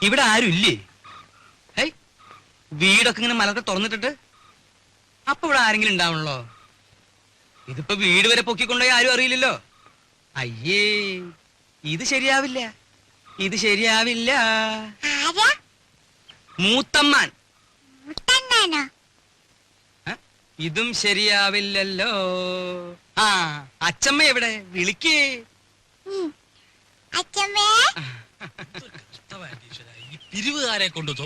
ഇവിടെ ആരും ഇല്ലേ? ഹൈ, വീടൊക്കെ ഇങ്ങനെ മലക്കെ തുറന്നിട്ടിട്ട് അപ്പൊ ഇവിടെ ആരെങ്കിലും ഉണ്ടാവണല്ലോ. ഇതിപ്പോ വീട് വരെ പൊക്കിക്കൊണ്ടേ ആരും അറിയില്ലല്ലോ. അയ്യേ, ഇത് ശരിയാവില്ല, ഇത് ശരിയാവില്ല. മൂത്തമ്മാൻ. ഇതും ശരിയാവില്ലല്ലോ. ആ, അച്ചമ്മ എവിടെ? വിളിക്കേ. ഈ പിരിവുകാരെ കൊണ്ടു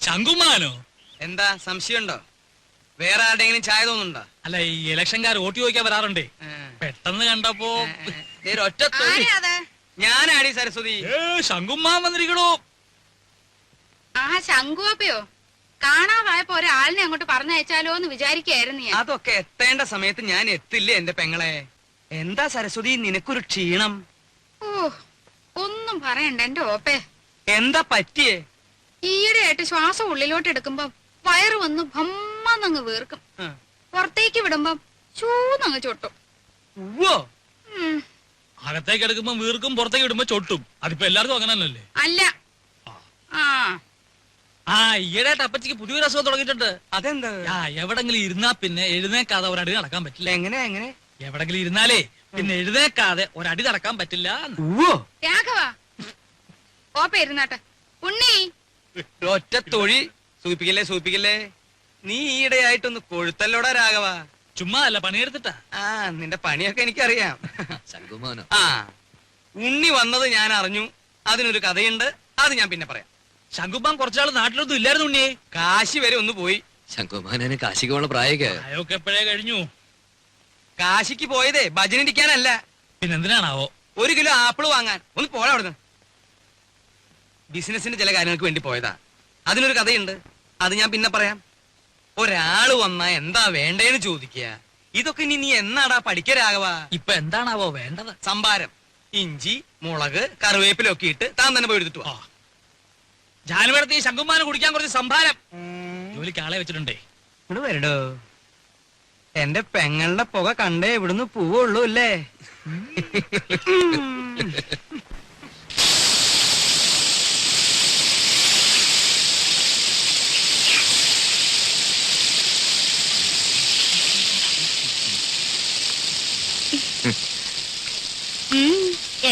ശങ്കുമാനോ? എന്താ സംശയമുണ്ടോ? വേറെ ആരുടെങ്കിലും ചായ തോന്നുന്നുണ്ടോ? അല്ല, ഈ ഇലക്ഷൻകാർ വോട്ട് ചോദിക്കാൻ വരാറുണ്ടേ. പെട്ടെന്ന് കണ്ടപ്പോ ഒറ്റ ഞാനാടി സരസ്വതി. ശങ്കുമാൻ വന്നിരിക്കണോ? ആ, ശങ്കുവപ്പയോ? കാണാതായപ്പോ ഒരാളിനെ അങ്ങോട്ട് പറഞ്ഞയച്ചാലോ എന്ന് വിചാരിക്കായിരുന്നു ഞാൻ. അതൊക്കെ എത്തേണ്ട സമയത്ത് ഞാൻ എത്തില്ലേ എന്റെ പെങ്ങളെ. എന്താ സരസ്വതി നിനക്കൊരു ക്ഷീണം? ഓ, ഒന്നും പറയണ്ട എന്റെ ഓപ്പേ. എന്താ പറ്റിയേ? ഈയിടെയായിട്ട് ശ്വാസം ഉള്ളിലോട്ട് എടുക്കുമ്പോ വയറ് വന്ന് ഭമ്മന്നങ്ങ് വീർക്കും. പുറത്തേക്ക് വിടുമ്പോ ചൂന്നങ്ങ് ചൊട്ടും. അകത്തേക്ക് എടുക്കുമ്പോ വീർക്കും, പുറത്തേക്ക് ഇടുമ്പോ ചൊട്ടും. അതിപ്പോ എല്ലാവർക്കും അങ്ങനെ തന്നെയല്ലേ? അല്ല. ഈയിടെയായിട്ട് അപ്പച്ചിക്ക് പുതിയൊരു അസുഖം തുടങ്ങിയിട്ടുണ്ട്. അതെന്താ? എവിടെങ്കിലും ഇരുന്നാ പിന്നെ എഴുന്നേക്കാതെ ഒരടി നടക്കാൻ പറ്റില്ല. എങ്ങനെ എങ്ങനെ? എവിടെങ്കിലും ഇരുന്നാലേ പിന്നെ എഴുന്നേക്കാതെ ഒരടി നടക്കാൻ പറ്റില്ല. രാഘവ, ഓപ്പ ഇരുന്നാട്ടെ. ഉണ്ണി, ഒറ്റ തൊഴി. സൂപ്പിക്കല്ലേ സൂപ്പിക്കല്ലേ. നീ ഈയിടെയായിട്ടൊന്ന് കൊഴുത്തല്ലോടാ രാഘവ. ചുമ്മാ അല്ല, പണിയെടുത്തിട്ടാ. നിന്റെ പണിയൊക്കെ എനിക്കറിയാം. ശങ്കുമാനോ? ഉണ്ണി വന്നത് ഞാൻ അറിഞ്ഞു. അതിനൊരു കഥയുണ്ട്, അത് ഞാൻ പിന്നെ പറയാം. ശങ്കുമാൻ കുറച്ചാള് നാട്ടിലൊന്നും ഇല്ലായിരുന്നു ഉണ്ണിയെ. കാശി വരെ ഒന്ന് പോയി. ശങ്കുമാനെ കാശിക്ക് പോണ പ്രായമൊക്കെ എപ്പോഴേ കഴിഞ്ഞു. കാശിക്ക് പോയതേ ഭജനിരിക്കാനല്ല, പിന്നെന്തിനാണാവോ? 1 കിലോ ആപ്പിൾ വാങ്ങാൻ. ഒന്ന് പോരാ അവിടുന്ന്. ബിസിനസിന്റെ ചില കാര്യങ്ങൾക്ക് വേണ്ടി പോയതാ. അതിനൊരു കഥയുണ്ട്, അത് ഞാൻ പിന്നെ പറയാം. ഒരാള് വന്നാ എന്താ വേണ്ടേന്ന് ചോദിക്കുക. ഇതൊക്കെ നീ എന്നാടാ പഠിക്കരാകവ? ഇപ്പൊ എന്താണാവോ വേണ്ടത്? സംഭാരം, ഇഞ്ചി, മുളക്, കറിവേപ്പിലൊക്കെ ഇട്ട് താൻ തന്നെ പോയി എടുത്തിട്ട് വാ. ജാനുവരത്തി ശങ്കുമാനെ കുടിക്കാൻ കുറച്ച് സംഭാരം ജോലിക്ക് ആളെ വെച്ചിട്ടുണ്ടേ. ഇവിടെ വരടോ. എന്റെ പെങ്ങളുടെ പുക കണ്ടേ ഇവിടുന്ന് പോവുള്ളൂ അല്ലേ?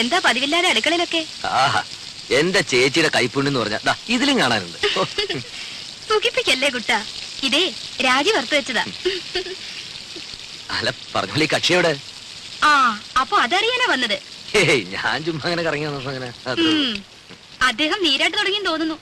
എന്താ പതിവില്ലാതെ അടുക്കളയിലൊക്കെ? എന്റെ ചേച്ചിയുടെ കൈപ്പുണ്യെന്ന് പറഞ്ഞാ ഇതിലും കാണാനുണ്ട്. സുഖിപ്പിക്കല്ലേ കുട്ട, ഇതേ രാജി വറുത്തു വെച്ചതാ. അല്ല, പറഞ്ഞോളി കക്ഷിയോടെ. അപ്പൊ അതറിയാനാ വന്നത്? ഞാൻ ചുമ്മാ അങ്ങനെ കറങ്ങി വന്നപ്പോ അങ്ങനെ. അദ്ദേഹം നീരാട്ട് തുടങ്ങി തോന്നുന്നു.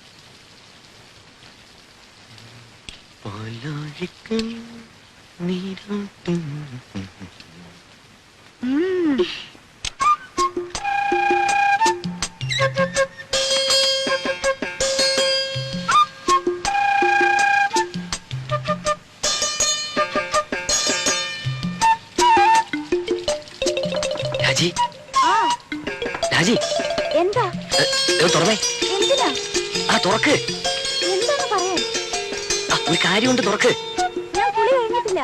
രാജി, രാജി, എന്താ തുറന്നേ. എന്തിനാ? തുറക്ക്. എന്താണ് പറയാൻ? ഒരു കാര്യമുണ്ട്, തുറക്ക്. ഞാൻ കുളി കഴിഞ്ഞിട്ടില്ല.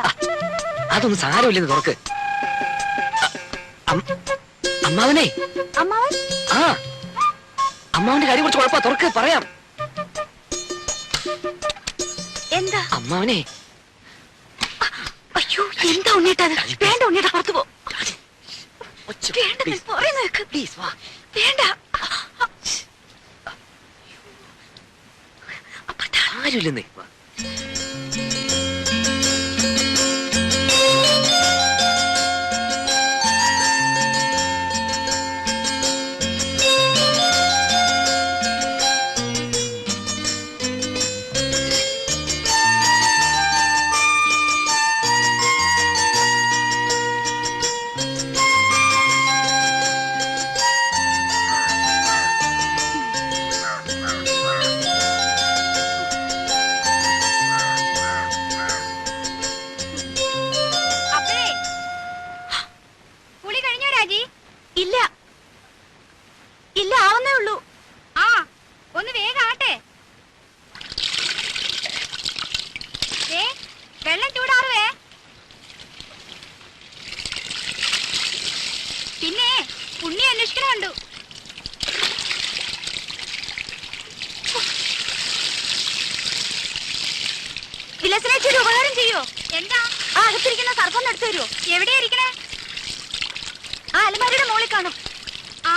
അതൊന്നും സാരമില്ലെന്ന് തുറക്ക്. അമ്മാവനെ. അമ്മാവൻ? അമ്മാവന്റെ കാര്യം കുറച്ച് കുഴപ്പാ, തുറക്ക്, പറയാം. എന്താ? അമ്മാവനെ. അയ്യോ, എന്താ ഉണ്ണിട്ടത്? വേണ്ട ഉണ്ണിയുടെ പുറത്തു പോ. പ്ലീസ് വാ. വേണ്ട. ആരുമില്ലെന്നേ. വിലസിനേച്ചി ഒരു ഉപകാരം ചെയ്യോ? എന്താ? ആ അകത്തിരിക്കുന്ന സർപ്പം എടുത്തു തരുമോ? എവിടെയാ ഇരിക്കണേ? ആ അലമാരയുടെ മുകളിൽ കാണും. ആ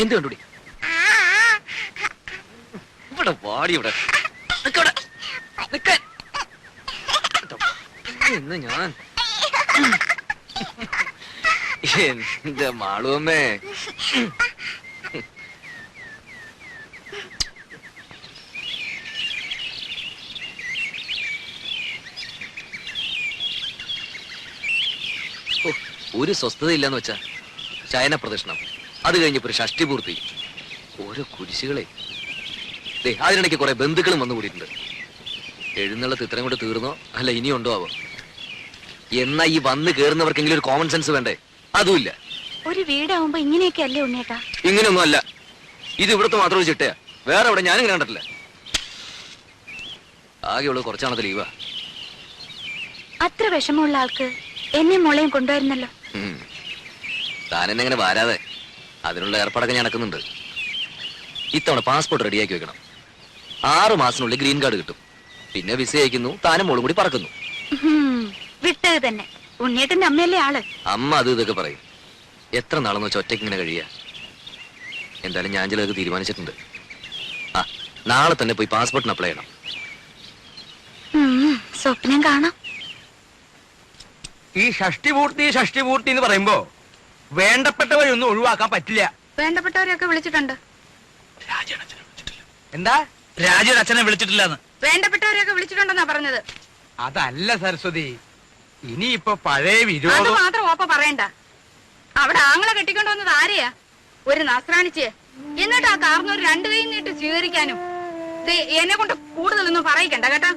എന്ത് കണ്ടുപിടി ഇവിടെ വാടി ഇവിടെ നിക്കവിടെ. നിക്കാൻ. ഇന്ന് ഞാൻ എന്റെ മാളുവമ്മേ ഒരു സ്വസ്ഥത ഇല്ലെന്ന് വെച്ചാ ശയന പ്രദക്ഷിണം, അത് കഴിഞ്ഞപ്പോ ഒരു ഷഷ്ടി പൂർത്തി, ഓരോ കുരിശുകളെ. അതിനിടയ്ക്ക് കുറെ ബന്ധുക്കളും വന്നു കൂടിയിട്ടുണ്ട്. എഴുന്നള്ളത്ത് ഇത്രയും കൂടെ തീർന്നോ അല്ല ഇനിയുണ്ടോ ആവോ? എന്നാ ഈ വന്ന് കേറുന്നവർക്കെങ്കിലും ഒരു കോമൺ സെൻസ് വേണ്ടേ? അതുമില്ല. ഒരു വീടാവുമ്പോ ഇങ്ങനെയൊക്കെ അല്ലേ ഉണ്ണേട്ടാ? ഇങ്ങനെയൊന്നും അല്ല. ഇത് ഇവിടുത്തെ മാത്രം ഒരു ചിട്ടയാ, വേറെ അവിടെ ഞാനിങ്ങനെ കണ്ടിട്ടില്ല. ആകെയുള്ളത് കുറച്ചാണത് ലീവാ. അത്ര വിഷമമുള്ള ആൾക്ക് എന്നെ മോളെയും കൊണ്ടുവരുന്നല്ലോ. താനെന്നെ ഇങ്ങനെ വരാതെ അതിനുള്ള ഏർപ്പാടൊക്കെ ഞാൻ നടക്കുന്നുണ്ട്. ഇത്തവണ പാസ്പോർട്ട് റെഡിയാക്കി വെക്കണം. 6 മാസത്തിനുള്ളിൽ ഗ്രീൻ കാർഡ് കിട്ടും. പിന്നെ വിസ അയക്കുന്നു, താനും മോളും കൂടി പറക്കുന്നു. വിട്ടത് തന്നെ. ഉണ്ണിയേട്ടന്റെ അമ്മയല്ലേ ആള്. അമ്മ അത് ഇതൊക്കെ പറയും. എത്ര നാളെന്ന് വെച്ചാൽ ഒറ്റയ്ക്ക് ഇങ്ങനെ കഴിയാ? എന്തായാലും ഞാൻ ചിലതൊക്കെ തീരുമാനിച്ചിട്ടുണ്ട്. ആ നാളെ തന്നെ പോയി പാസ്പോർട്ടിന് അപ്ലൈ ചെയ്യണം. സ്വപ്നം കാണാം. ഈ ഷഷ്ടി പൂർത്തി എന്ന് പറയുമ്പോ വേണ്ടപ്പെട്ടവരൊന്നും ഒഴിവാക്കാൻ പറ്റില്ല. വേണ്ടപ്പെട്ടവരെയൊക്കെ വിളിച്ചിട്ടുണ്ട്. എന്താ? രാജയുടെ അച്ഛനെ വിളിച്ചിട്ടില്ലെന്ന്. വേണ്ടപ്പെട്ടവരെയൊക്കെ വിളിച്ചിട്ടുണ്ടെന്നാ പറഞ്ഞത്. അതല്ല സരസ്വതി, ഇനിയിപ്പോ പഴയ അത് വിരോധം മാത്രം ഓപ്പ പറയണ്ട. അവിടെ ആങ്ങളെ കെട്ടിക്കൊണ്ട് വന്നത് ആരെയാ? ഒരു നസ്രാണിച്ച്. എന്നിട്ട് ആ കാർന്നൂർ 2 കൈ നീട്ട് സ്വീകരിക്കാനും. എന്നെ കൊണ്ട് കൂടുതലൊന്നും പറയിക്കണ്ട കേട്ടാ.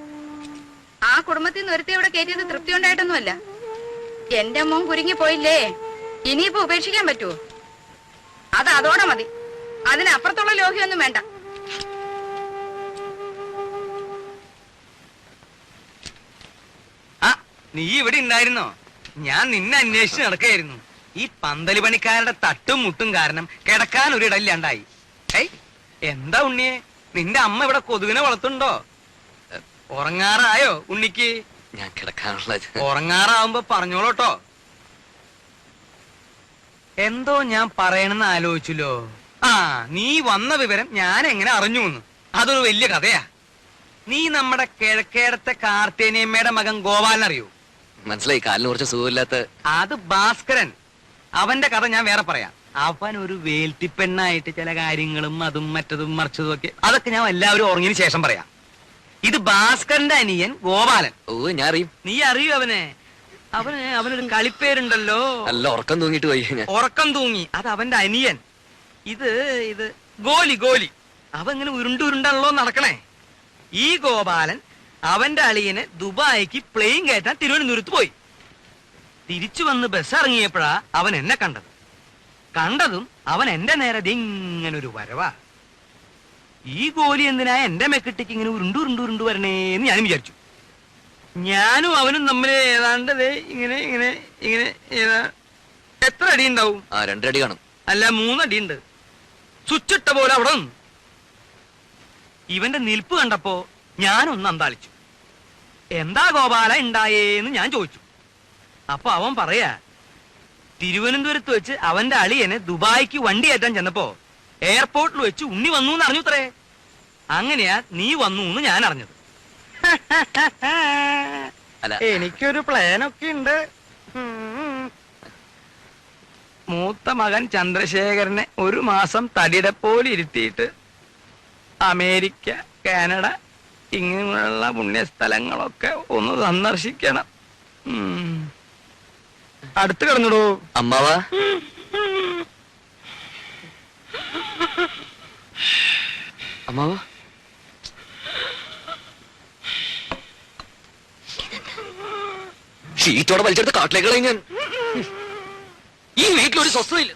ആ കുടുംബത്തിൽ നിന്ന് ഒരുത്തി ഇവിടെ കയറ്റിയത് തൃപ്തി ഉണ്ടായിട്ടൊന്നുമല്ല. എന്റെ മോൻ കുരുങ്ങി പോയില്ലേ, ഇനിയിപ്പോ ഉപേക്ഷിക്കാൻ പറ്റുമോ? അത് അതോടെ മതി. അതിനപ്പുറത്തുള്ള ലോഹ്യൊന്നും വേണ്ട. ആ നീ ഇവിടെ ഉണ്ടായിരുന്നോ? ഞാൻ നിന്നെ അന്വേഷിച്ച് നടക്കായിരുന്നു. ഈ പന്തല് പണിക്കാരുടെ തട്ടും മുട്ടും കാരണം കിടക്കാൻ ഒരിടയില്ലാണ്ടായി. എന്താ ഉണ്ണിയെ, നിന്റെ അമ്മ ഇവിടെ കൊതുകിനെ വളർത്തുണ്ടോ? ഉറങ്ങാറായോ ഉണ്ണിക്ക്? ഞാൻ കിടക്കാനുള്ള ഉറങ്ങാറാവുമ്പോ പറഞ്ഞോളൂട്ടോ. എന്തോ ഞാൻ പറയണെന്ന് ആലോചിച്ചല്ലോ. ആ നീ വന്ന വിവരം ഞാൻ എങ്ങനെ അറിഞ്ഞു എന്ന്? അതൊരു വലിയ കഥയാ. നീ നമ്മുടെ കിഴക്കേടത്തെ കാർത്തേനിയമ്മയുടെ മകൻ ഗോപാലൻ അറിയോ? മനസ്സിലായി. കാലിന് കുറച്ച് സുഖമില്ലാത്ത. അത് ഭാസ്കരൻ. അവന്റെ കഥ ഞാൻ വേറെ പറയാം. അവൻ ഒരു വേൽത്തിപ്പെണ്ണായിട്ട് ചില കാര്യങ്ങളും അതും മറ്റതും മറിച്ചതും ഒക്കെ, അതൊക്കെ ഞാൻ എല്ലാവരും ഉറങ്ങിയതിന് ശേഷം പറയാം. ഇത് ഭാസ്കരന്റെ അനിയൻ ഗോപാലൻ. ഓ ഞാൻ അറിയും. നീ അറിയൂ അവനെ? അവനൊരു കളിപ്പേരുണ്ടല്ലോ. നല്ല ഉറക്കം തൂങ്ങിട്ട് പോയി ഞാൻ. ഉറക്കം തൂങ്ങി. അത് അവന്റെ അനിയൻ. ഇത് ഗോലി. അവൻ ഇങ്ങനെ ഉരുണ്ടാണല്ലോ നടക്കണേ. ഈ ഗോപാലൻ അവന്റെ അളിയനെ ദുബായിക്ക് പ്ലെയിൻ കയറ്റാൻ തിരുവനന്തപുരത്ത് പോയി. തിരിച്ചു വന്ന് ബസ് ഇറങ്ങിയപ്പോഴാ അവൻ എന്നെ കണ്ടതും അവൻ എന്റെ നേരെ ഇങ്ങനൊരു വരവാ. ഈ ഗോലി എന്തിനാ എന്റെ മെക്കിട്ടേക്ക് ഇങ്ങനെ ഉരുണ്ടു വരണേന്ന് ഞാനും വിചാരിച്ചു. ഞാനും അവനും തമ്മിൽ ഏതാണ്ട് ഇങ്ങനെ എത്ര അടി ഉണ്ടാവും? 2 അടി കാണും. അല്ല 3 അടി ഉണ്ട്. സ്വിച്ചിട്ട പോലെ അവിടെ നിന്ന്. ഇവന്റെ നിൽപ്പ് കണ്ടപ്പോ ഞാനൊന്ന് അന്താളിച്ചു. എന്താ ഗോപാല ഉണ്ടായേന്ന് ഞാൻ ചോദിച്ചു. അപ്പൊ അവൻ പറയാ, തിരുവനന്തപുരത്ത് വെച്ച് അവന്റെ അളിയനെ ദുബായിക്ക് വണ്ടി കയറ്റാൻ ചെന്നപ്പോ എയർപോർട്ടിൽ വെച്ച് ഉണ്ണി വന്നു എന്ന് അറിഞ്ഞുത്രേ. അങ്ങനെയാ നീ വന്നു എന്ന് ഞാൻ അറിഞ്ഞത്. എനിക്കൊരു പ്ലാനൊക്കെ ഉണ്ട്. മൂത്ത മകൻ ചന്ദ്രശേഖരനെ 1 മാസം തടിയുടെ പോലെ ഇരുത്തിയിട്ട് അമേരിക്ക, കാനഡ ഇങ്ങനെയുള്ള പുണ്യസ്ഥലങ്ങളൊക്കെ ഒന്ന് സന്ദർശിക്കണം. അടുത്ത് കിടന്നിടൂ അമ്മാവാ. അമ്മാവാ ഷീറ്റോടെ വലിച്ചെടുത്ത് കാട്ടിലേക്ക് കളയും ഞാൻ. ഈ വീട്ടിലൊരു സ്വസ്ഥതയില്ല.